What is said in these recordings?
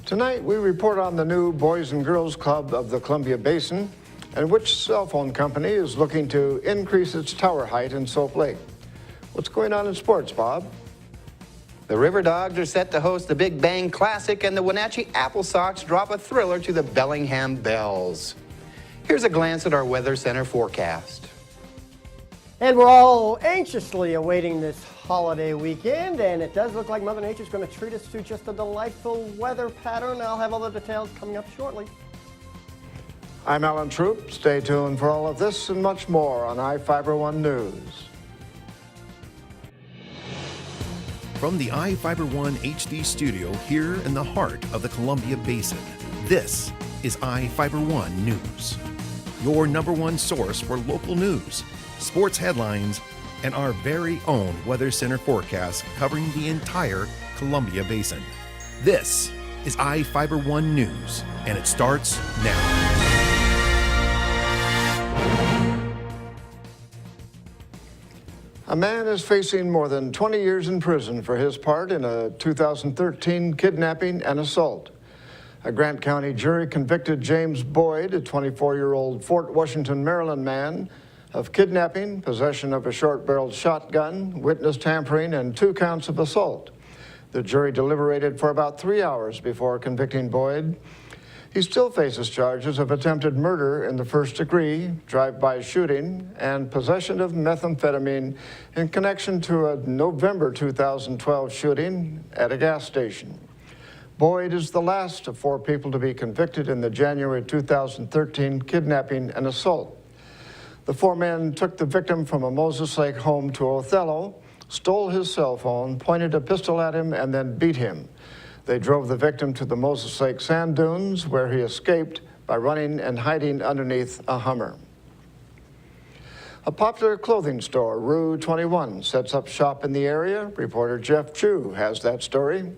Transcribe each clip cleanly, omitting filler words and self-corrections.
Tonight, we report on the new Boys and Girls Club of the Columbia Basin and which cell phone company is looking to increase its tower height in Soap Lake. What's going on in sports, Bob? The River Dogs are set to host the Big Bang Classic, and the Wenatchee Apple Sox drop a thriller to the Bellingham Bells. Here's a glance at our Weather Center forecast. And we're all anxiously awaiting this holiday weekend, and it does look like Mother Nature's going to treat us to just a delightful weather pattern. I'll have all the details coming up shortly. I'm Alan Troop. Stay tuned for all of this and much more on iFIBER 1 News. From the iFIBER 1 HD studio here in the heart of the Columbia Basin, this is iFIBER 1 News, your #1 source for local news, sports headlines, and our very own Weather Center forecast covering the entire Columbia Basin. This is iFIBER 1 News, and it starts now. A man is facing more than 20 years in prison for his part in a 2013 kidnapping and assault. A Grant County jury convicted James Boyd, a 24-year-old Fort Washington, Maryland man, of kidnapping, possession of a short-barreled shotgun, witness tampering, and 2 counts of assault. The jury deliberated for about 3 hours before convicting Boyd. He still faces charges of attempted murder in the first degree, drive-by shooting, and possession of methamphetamine in connection to a November 2012 shooting at a gas station. Boyd is the last of 4 people to be convicted in the January 2013 kidnapping and assault. The 4 men took the victim from a Moses Lake home to Othello, stole his cell phone, pointed a pistol at him, and then beat him. They drove the victim to the Moses Lake sand dunes, where he escaped by running and hiding underneath a Hummer. A popular clothing store, Rue 21, sets up shop in the area. Reporter Jeff Chu has that story.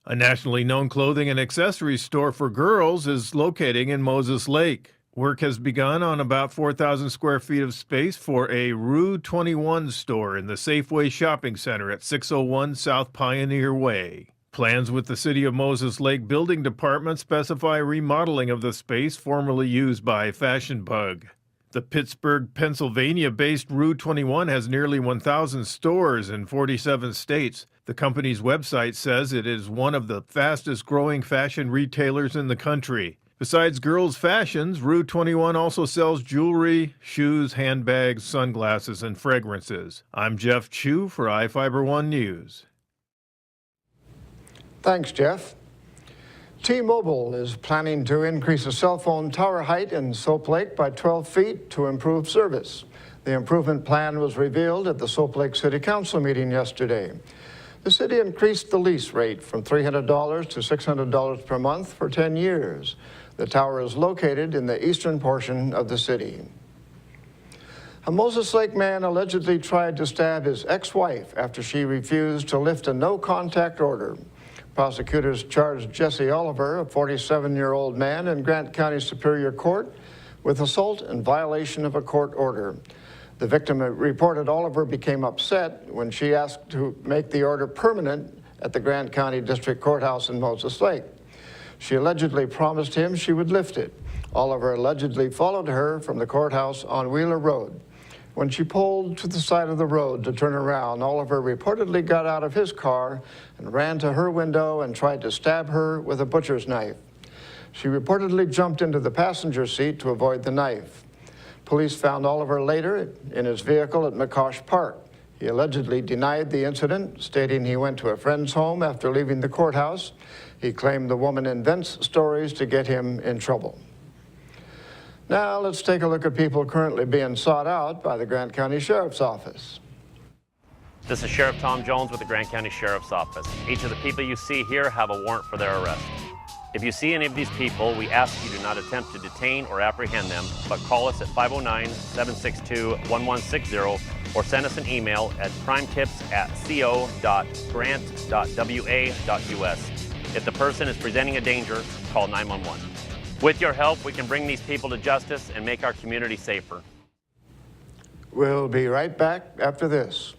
A nationally known clothing and accessories store for girls is locating in Moses Lake. Work has begun on about 4,000 square feet of space for a Rue 21 store in the Safeway Shopping Center at 601 South Pioneer Way. Plans with the City of Moses Lake Building Department specify remodeling of the space formerly used by Fashion Bug. The Pittsburgh, Pennsylvania-based Rue 21 has nearly 1,000 stores in 47 states. The company's website says it is one of the fastest-growing fashion retailers in the country. Besides girls' fashions, Rue 21 also sells jewelry, shoes, handbags, sunglasses, and fragrances. I'm Jeff Chu for iFIBER 1 News. Thanks, Jeff. T-Mobile is planning to increase a cell phone tower height in Soap Lake by 12 feet to improve service. The improvement plan was revealed at the Soap Lake City Council meeting yesterday. The city increased the lease rate from $300 to $600 per month for 10 years. The tower is located in the eastern portion of the city. A Moses Lake man allegedly tried to stab his ex-wife after she refused to lift a no-contact order. Prosecutors charged Jesse Oliver, a 47-year-old man, in Grant County Superior Court with assault and violation of a court order. The victim reported Oliver became upset when she asked to make the order permanent at the Grant County District Courthouse in Moses Lake. She allegedly promised him she would lift it. Oliver allegedly followed her from the courthouse on Wheeler Road. When she pulled to the side of the road to turn around, Oliver reportedly got out of his car and ran to her window and tried to stab her with a butcher's knife. She reportedly jumped into the passenger seat to avoid the knife. Police found Oliver later in his vehicle at McCosh Park. He allegedly denied the incident, stating he went to a friend's home after leaving the courthouse. He claimed the woman invents stories to get him in trouble. Now let's take a look at people currently being sought out by the Grant County Sheriff's Office. This is Sheriff Tom Jones with the Grant County Sheriff's Office. Each of the people you see here have a warrant for their arrest. If you see any of these people, we ask you do not attempt to detain or apprehend them, but call us at 509-762-1160 or send us an email at crimetips@co.grant.wa.us. If the person is presenting a danger, call 911. With your help, we can bring these people to justice and make our community safer. We'll be right back after this.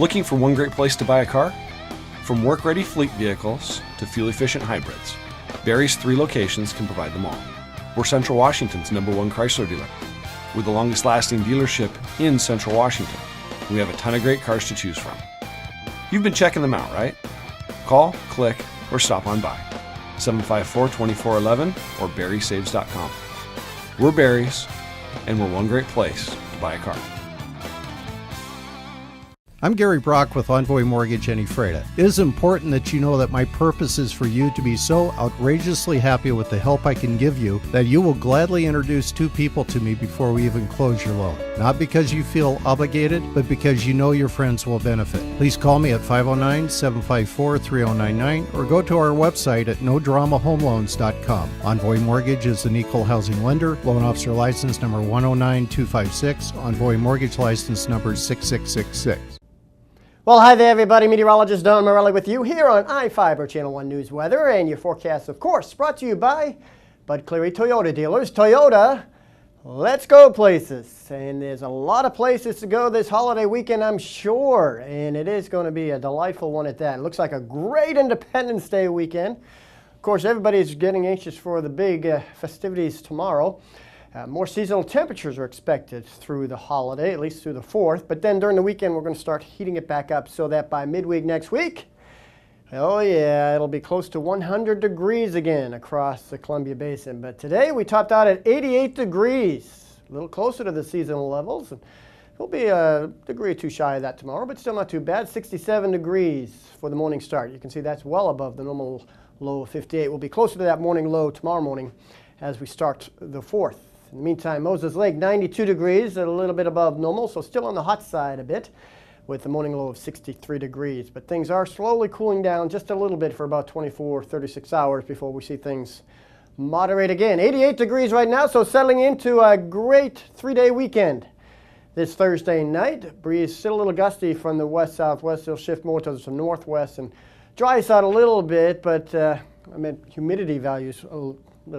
Looking for one great place to buy a car? From work-ready fleet vehicles to fuel-efficient hybrids, Barry's 3 locations can provide them all. We're Central Washington's #1 Chrysler dealer. We're the longest-lasting dealership in Central Washington. We have a ton of great cars to choose from. You've been checking them out, right? Call, click, or stop on by. 754-2411 or barrysaves.com. We're Barry's, and we're one great place to buy a car. I'm Gary Brock with Envoy Mortgage and Ephrata. It is important that you know that my purpose is for you to be so outrageously happy with the help I can give you that you will gladly introduce 2 people to me before we even close your loan. Not because you feel obligated, but because you know your friends will benefit. Please call me at 509-754-3099 or go to our website at nodramahomeloans.com. Envoy Mortgage is an equal housing lender. Loan officer license number 109256. Envoy Mortgage license number 6666. Well, hi there, everybody. Meteorologist Don Morelli with you here on iFIBER Channel 1 News Weather, and your forecast, of course, brought to you by Bud Cleary Toyota dealers. Toyota, let's go places. And there's a lot of places to go this holiday weekend, I'm sure, and it is going to be a delightful one at that. It looks like a great Independence Day weekend. Of course, everybody's getting anxious for the big festivities tomorrow. More seasonal temperatures are expected through the holiday, at least through the 4th. But then during the weekend, we're going to start heating it back up so that by midweek next week, oh yeah, it'll be close to 100 degrees again across the Columbia Basin. But today, we topped out at 88 degrees, a little closer to the seasonal levels. And it'll be a degree or 2 shy of that tomorrow, but still not too bad. 67 degrees for the morning start. You can see that's well above the normal low of 58. We'll be closer to that morning low tomorrow morning as we start the 4th. In the meantime, Moses Lake, 92 degrees, a little bit above normal, so still on the hot side a bit, with the morning low of 63 degrees. But things are slowly cooling down just a little bit for about 24, 36 hours before we see things moderate again. 88 degrees right now, so settling into a great 3-day weekend. This Thursday night, breeze still a little gusty from the west-southwest. It'll shift more towards the northwest and dry us out a little bit, but humidity values a little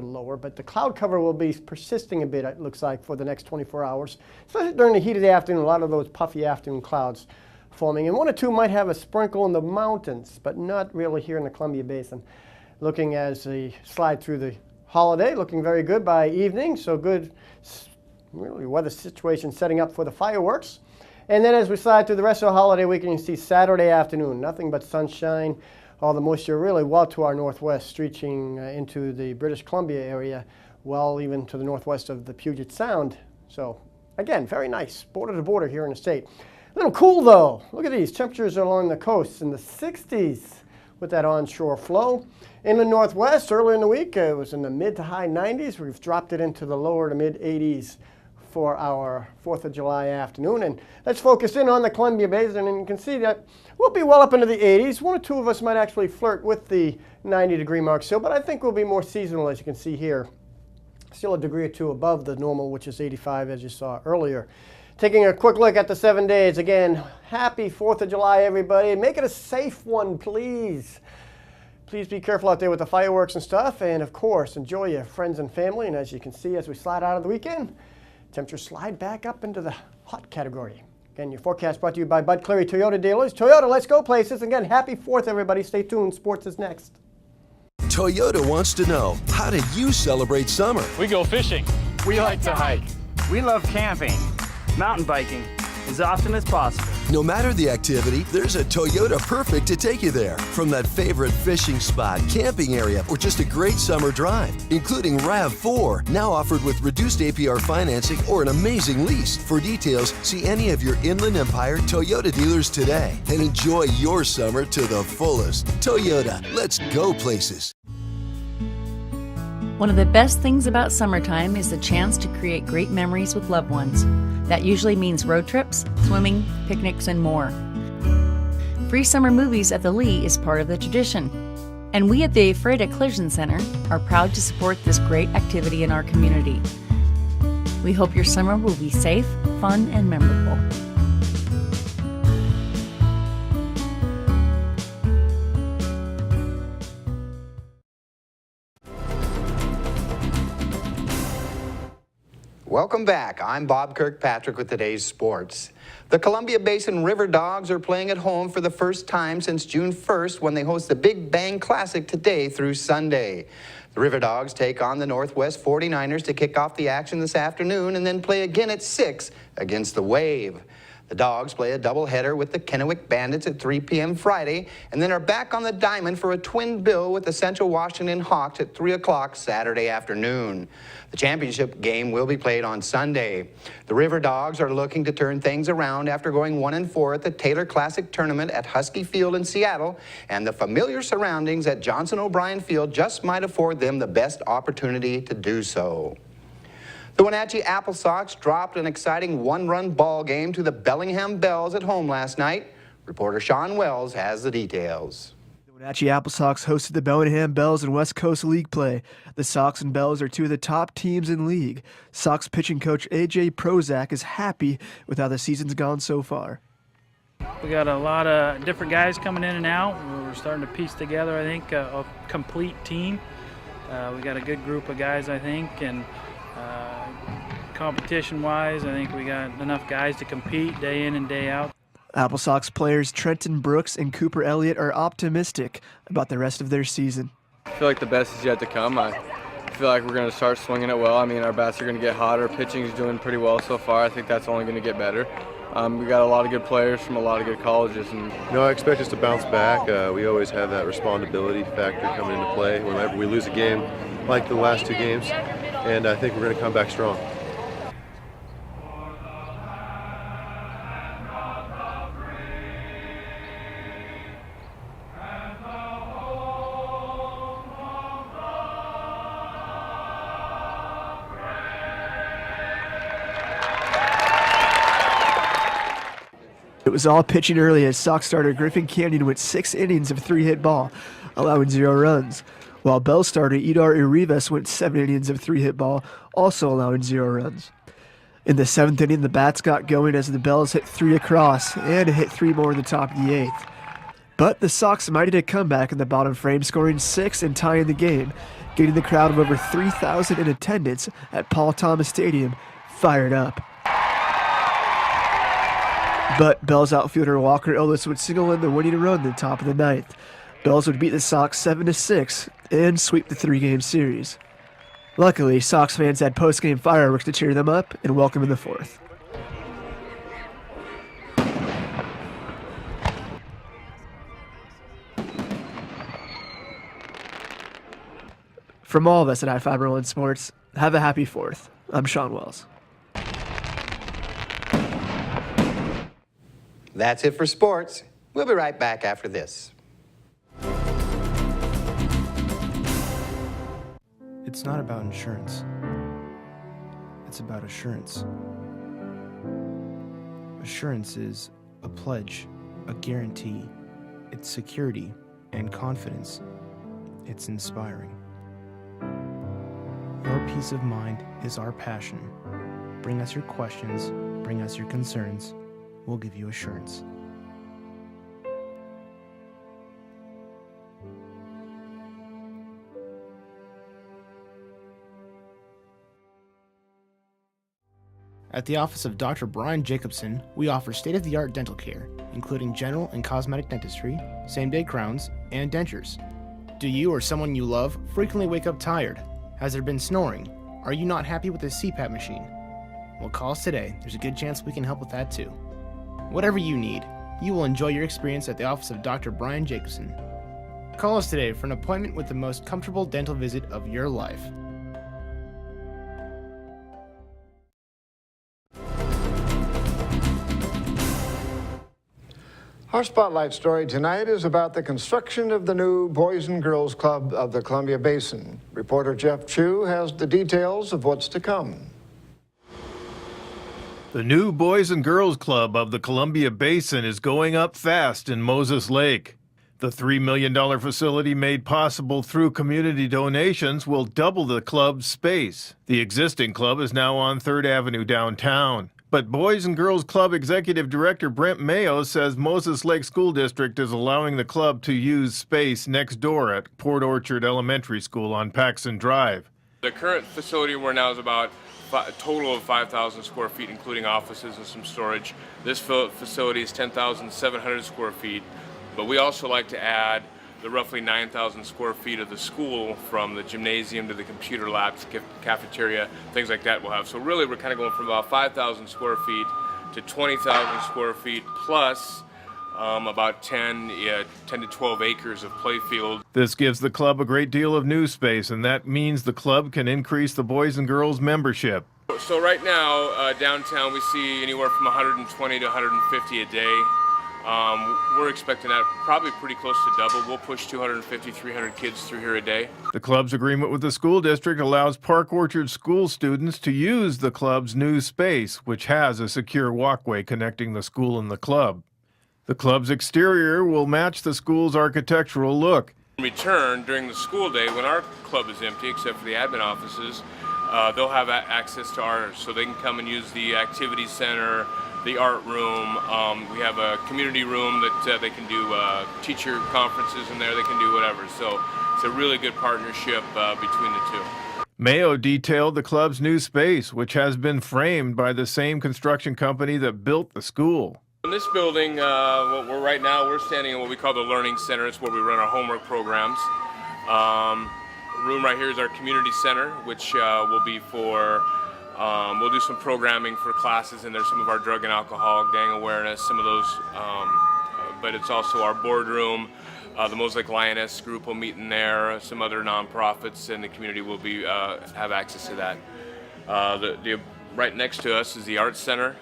lower, but the cloud cover will be persisting a bit, it looks like, for the next 24 hours. Especially during the heat of the afternoon, a lot of those puffy afternoon clouds forming. And 1 or 2 might have a sprinkle in the mountains, but not really here in the Columbia Basin. Looking as we slide through the holiday, looking very good by evening, so good really weather situation setting up for the fireworks. And then as we slide through the rest of the holiday weekend, you see Saturday afternoon, nothing but sunshine. All the moisture really well to our northwest, stretching into the British Columbia area, well even to the northwest of the Puget Sound. So again, very nice, border to border here in the state. A little cool though. Look at these temperatures along the coast in the 60s with that onshore flow. In the northwest, earlier in the week, it was in the mid to high 90s. We've dropped it into the lower to mid 80s for our 4th of July afternoon. And let's focus in on the Columbia Basin, and you can see that we'll be well up into the 80s. 1 or 2 of us might actually flirt with the 90-degree mark still, but I think we'll be more seasonal, as you can see here. Still a degree or 2 above the normal, which is 85, as you saw earlier. Taking a quick look at the 7 days. Again, happy 4th of July, everybody. Make it a safe one, please. Please be careful out there with the fireworks and stuff, and of course, enjoy your friends and family. And as you can see, as we slide out of the weekend, temperatures slide back up into the hot category. Again, your forecast brought to you by Bud Cleary Toyota dealers. Toyota, let's go places. Again, happy 4th, everybody. Stay tuned. Sports is next. Toyota wants to know, how do you celebrate summer? We go fishing. We like to hike. We love camping, mountain biking, as often as possible. No matter the activity, there's a Toyota perfect to take you there. From that favorite fishing spot, camping area, or just a great summer drive, including RAV4, now offered with reduced APR financing or an amazing lease. For details, see any of your Inland Empire Toyota dealers today and enjoy your summer to the fullest. Toyota, let's go places. One of the best things about summertime is the chance to create great memories with loved ones. That usually means road trips, swimming, picnics, and more. Free summer movies at the Lee is part of the tradition. And we at the Ephrata Collision Center are proud to support this great activity in our community. We hope your summer will be safe, fun, and memorable. Welcome back. I'm Bob Kirkpatrick with today's sports. The Columbia Basin River Dogs are playing at home for the first time since June 1st when they host the Big Bang Classic today through Sunday. The River Dogs take on the Northwest 49ers to kick off the action this afternoon and then play again at 6 against the Wave. The Dogs play a doubleheader with the Kennewick Bandits at 3 p.m. Friday and then are back on the diamond for a twin bill with the Central Washington Hawks at 3 o'clock Saturday afternoon. The championship game will be played on Sunday. The River Dogs are looking to turn things around after going 1-4 at the Taylor Classic Tournament at Husky Field in Seattle, and the familiar surroundings at Johnson O'Brien Field just might afford them the best opportunity to do so. The Wenatchee Apple Sox dropped an exciting one-run ball game to the Bellingham Bells at home last night. Reporter Sean Wells has the details. The Wenatchee Apple Sox hosted the Bellingham Bells in West Coast League play. The Sox and Bells are two of the top teams in league. Sox pitching coach A.J. Prozac is happy with how the season's gone so far. We got a lot of different guys coming in and out. We're starting to piece together, I think, a complete team. We got a good group of guys, I think, and competition-wise, I think we got enough guys to compete day in and day out. Apple Sox players Trenton Brooks and Cooper Elliott are optimistic about the rest of their season. I feel like the best is yet to come. I feel like we're going to start swinging it well. I mean, our bats are going to get hotter. Pitching is doing pretty well so far. I think that's only going to get better. We got a lot of good players from a lot of good colleges. I expect us to bounce back. We always have that respondability factor coming into play whenever we lose a game like the last two games, and I think we're going to come back strong. It was all pitching early as Sox starter Griffin Canyon went 6 innings of 3-hit ball, allowing 0 runs, while Bell starter Idar Urives went 7 innings of 3-hit ball, also allowing 0 runs. In the 7th inning, the bats got going as the Bells hit 3 across and hit 3 more in the top of the 8th. But the Sox might have a comeback in the bottom frame, scoring 6 and tying the game, getting the crowd of over 3,000 in attendance at Paul Thomas Stadium fired up. But Bells outfielder Walker Ellis would single in the winning run in the top of the 9th. Bells would beat the Sox 7-6 and sweep the 3-game series. Luckily, Sox fans had post-game fireworks to cheer them up and welcome in the 4th. From all of us at iFIBER One Sports, have a happy 4th. I'm Sean Wells. That's it for sports. We'll be right back after this. It's not about insurance. It's about assurance. Assurance is a pledge, a guarantee. It's security and confidence. It's inspiring. Your peace of mind is our passion. Bring us your questions, bring us your concerns. We'll give you assurance. At the office of Dr. Brian Jacobson, we offer state-of-the-art dental care, including general and cosmetic dentistry, same-day crowns, and dentures. Do you or someone you love frequently wake up tired? Has there been snoring? Are you not happy with the CPAP machine? Well, call us today. There's a good chance we can help with that too. Whatever you need, you will enjoy your experience at the office of Dr. Brian Jacobson. Call us today for an appointment with the most comfortable dental visit of your life. Our spotlight story tonight is about the construction of the new Boys and Girls Club of the Columbia Basin. Reporter Jeff Chu has the details of what's to come. The new Boys and Girls Club of the Columbia Basin is going up fast in Moses Lake. The $3 million facility, made possible through community donations, will double the club's space. The existing club is now on 3rd Avenue downtown. But Boys and Girls Club Executive Director Brent Mayo says Moses Lake School District is allowing the club to use space next door at Port Orchard Elementary School on Paxson Drive. The current facility we're now is about a total of 5,000 square feet, including offices and some storage. This facility is 10,700 square feet, but we also like to add the roughly 9,000 square feet of the school, from the gymnasium to the computer labs, cafeteria, things like that we'll have. So really we're kind of going from about 5,000 square feet to 20,000 square feet plus about 10 to 12 acres of playfield. This gives the club a great deal of new space, and that means the club can increase the boys and girls membership. So right now, downtown, we see anywhere from 120 to 150 a day. We're expecting that probably pretty close to double. We'll push 250, 300 kids through here a day. The club's agreement with the school district allows Park Orchard school students to use the club's new space, which has a secure walkway connecting the school and the club. The club's exterior will match the school's architectural look. In return, during the school day, when our club is empty, except for the admin offices, they'll have access to ours, so they can come and use the activity center, the art room. We have a community room that they can do teacher conferences in there. They can do whatever. So it's a really good partnership between the two. Mayo detailed the club's new space, which has been framed by the same construction company that built the school. In this building, we're standing in what we call the Learning Center. It's where we run our homework programs. Room right here is our community center, which will be for, we'll do some programming for classes, and there's some of our drug and alcohol, gang awareness, some of those, but it's also our boardroom. The Mosaic Lioness group will meet in there. Some other nonprofits in the community will be have access to that. Right next to us is the Arts Center.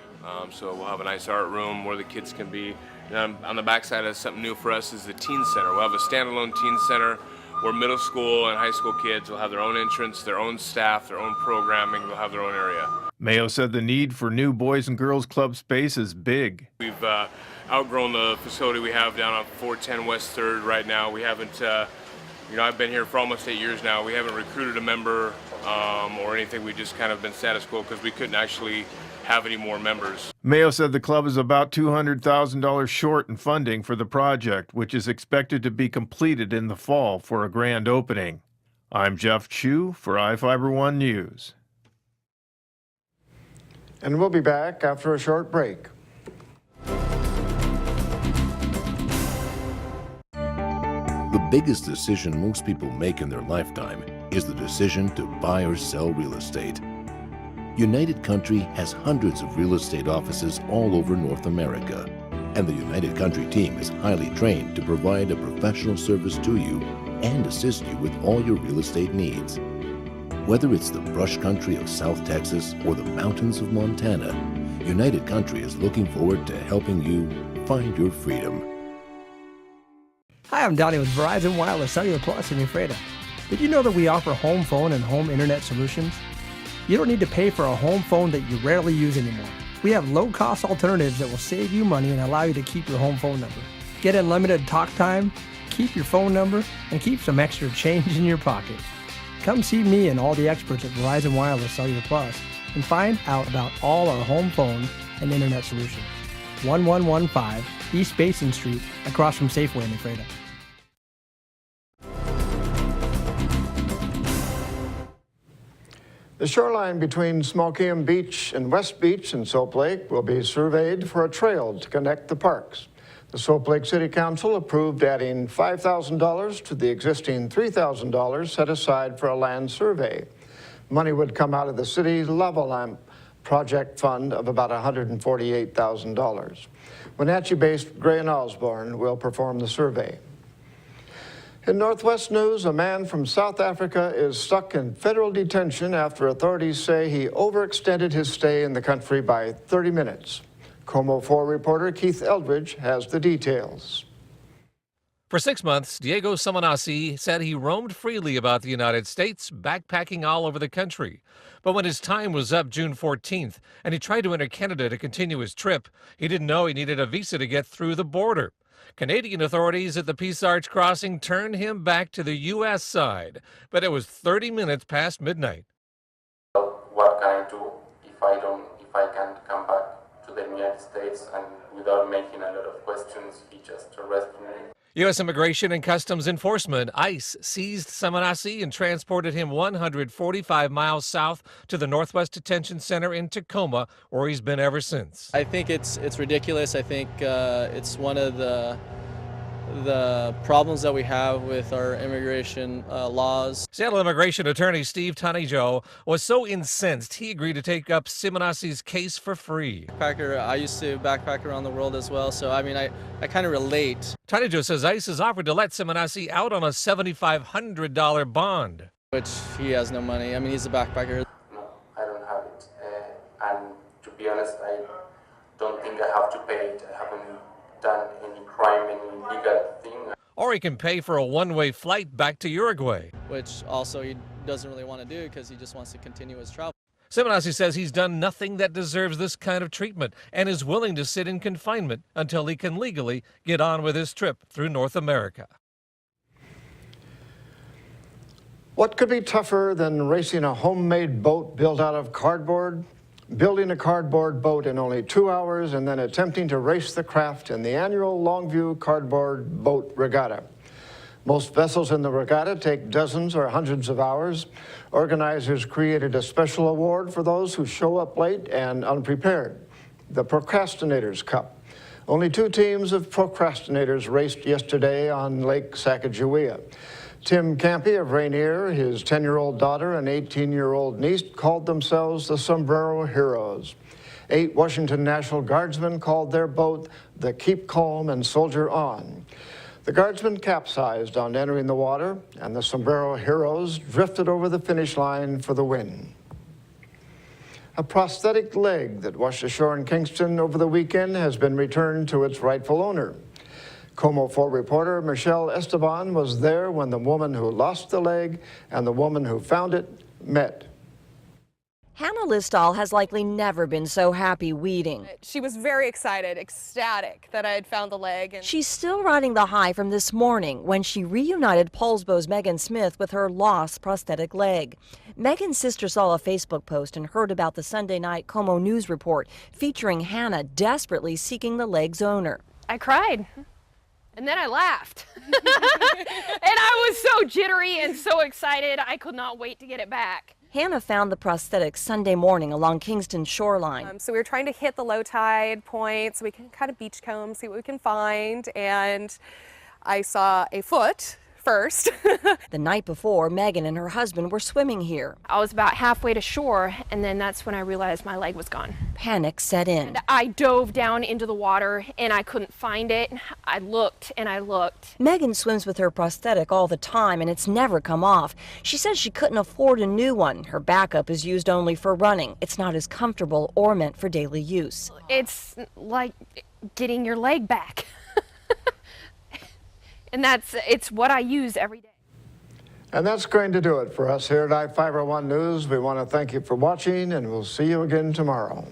So we'll have a nice art room where the kids can be. And on the backside of something new for us is the Teen Center. We'll have a standalone teen center where middle school and high school kids will have their own entrance, their own staff, their own programming. They'll have their own area. Mayo said the need for new Boys and Girls Club space is big. We've outgrown the facility we have down on 410 West 3rd right now. We haven't, I've been here for almost 8 years now. We haven't recruited a member or anything. We've just kind of been status quo because we couldn't actually have any more members. Mayo said the club is about $200,000 short in funding for the project, which is expected to be completed in the fall for a grand opening. I'm Jeff Chu for iFIBER 1 News. And we'll be back after a short break. The biggest decision most people make in their lifetime is the decision to buy or sell real estate. United Country has hundreds of real estate offices all over North America, and the United Country team is highly trained to provide a professional service to you and assist you with all your real estate needs. Whether it's the brush country of South Texas or the mountains of Montana, United Country is looking forward to helping you find your freedom. Hi, I'm Donnie with Verizon Wireless Cellular Plus in Ephrata. Did you know that we offer home phone and home internet solutions? You don't need to pay for a home phone that you rarely use anymore. We have low-cost alternatives that will save you money and allow you to keep your home phone number. Get unlimited talk time, keep your phone number, and keep some extra change in your pocket. Come see me and all the experts at Verizon Wireless Cellular Plus and find out about all our home phone and internet solutions. 1115 East Basin Street, across from Safeway in Ephrata. The shoreline between Smokeum Beach and West Beach in Soap Lake will be surveyed for a trail to connect the parks. The Soap Lake City Council approved adding $5,000 to the existing $3,000 set aside for a land survey. Money would come out of the city's lava lamp project fund of about $148,000. Wenatchee-based Gray and Osborne will perform the survey. In Northwest news, a man from South Africa is stuck in federal detention after authorities say he overextended his stay in the country by 30 minutes. Como 4 reporter Keith Eldridge has the details. For 6 months, Diego Samanasi said he roamed freely about the United States, backpacking all over the country. But when his time was up June 14th and he tried to enter Canada to continue his trip, he didn't know he needed a visa to get through the border. Canadian authorities at the Peace Arch crossing turned him back to the U.S. side, but it was 30 minutes past midnight. What can I do if I can't come back to the United States? And without making a lot of questions, he just arrested me. U.S. Immigration and Customs Enforcement, ICE, seized Seminasi and transported him 145 miles south to the Northwest Detention Center in Tacoma, where he's been ever since. I think it's ridiculous. I think it's one of the problems that we have with our immigration laws. Seattle immigration attorney Steve Tanijo was so incensed he agreed to take up Simonasi's case for free. Backpacker, I used to backpack around the world as well, so I mean, I kind of relate. Tanijo says ICE has offered to let Simonasi out on a $7,500 bond. Which he has no money. I mean, he's a backpacker. No, I don't have it. And to be honest, I don't think I have to pay it. I haven't done any crime, any illegal thing. Or he can pay for a one-way flight back to Uruguay. Which also he doesn't really want to do because he just wants to continue his travel. Simonasi says he's done nothing that deserves this kind of treatment and is willing to sit in confinement until he can legally get on with his trip through North America. What could be tougher than racing a homemade boat built out of cardboard? Building a cardboard boat in only 2 hours and then attempting to race the craft in the annual Longview Cardboard Boat Regatta. Most vessels in the regatta take dozens or hundreds of hours. Organizers created a special award for those who show up late and unprepared, the Procrastinators Cup. Only 2 teams of procrastinators raced yesterday on Lake Sacagawea. Tim Campy of Rainier, his 10-year-old daughter and 18-year-old niece called themselves the Sombrero Heroes. 8 Washington National Guardsmen called their boat the Keep Calm and Soldier On. The Guardsmen capsized on entering the water, and the Sombrero Heroes drifted over the finish line for the win. A prosthetic leg that washed ashore in Kingston over the weekend has been returned to its rightful owner. Como 4 reporter Michelle Esteban was there when the woman who lost the leg and the woman who found it met. Hannah Listall has likely never been so happy weeding. She was very excited, ecstatic that I had found the leg. And she's still riding the high from this morning when she reunited Poulsbo's Megan Smith with her lost prosthetic leg. Megan's sister saw a Facebook post and heard about the Sunday night Como News report featuring Hannah desperately seeking the leg's owner. I cried. And then I laughed. And I was so jittery and so excited, I could not wait to get it back. Hannah found the prosthetic Sunday morning along Kingston's shoreline. So we were trying to hit the low tide point so we can kind of beachcomb, see what we can find. And I saw a foot first. The night before, Megan and her husband were swimming here. I was about halfway to shore, and then that's when I realized my leg was gone. Panic set in. And I dove down into the water, and I couldn't find it. I looked and I looked. Megan swims with her prosthetic all the time, and it's never come off. She says she couldn't afford a new one. Her backup is used only for running. It's not as comfortable or meant for daily use. It's like getting your leg back. And it's what I use every day. And that's going to do it for us here at iFIBER One News. We want to thank you for watching, and we'll see you again tomorrow.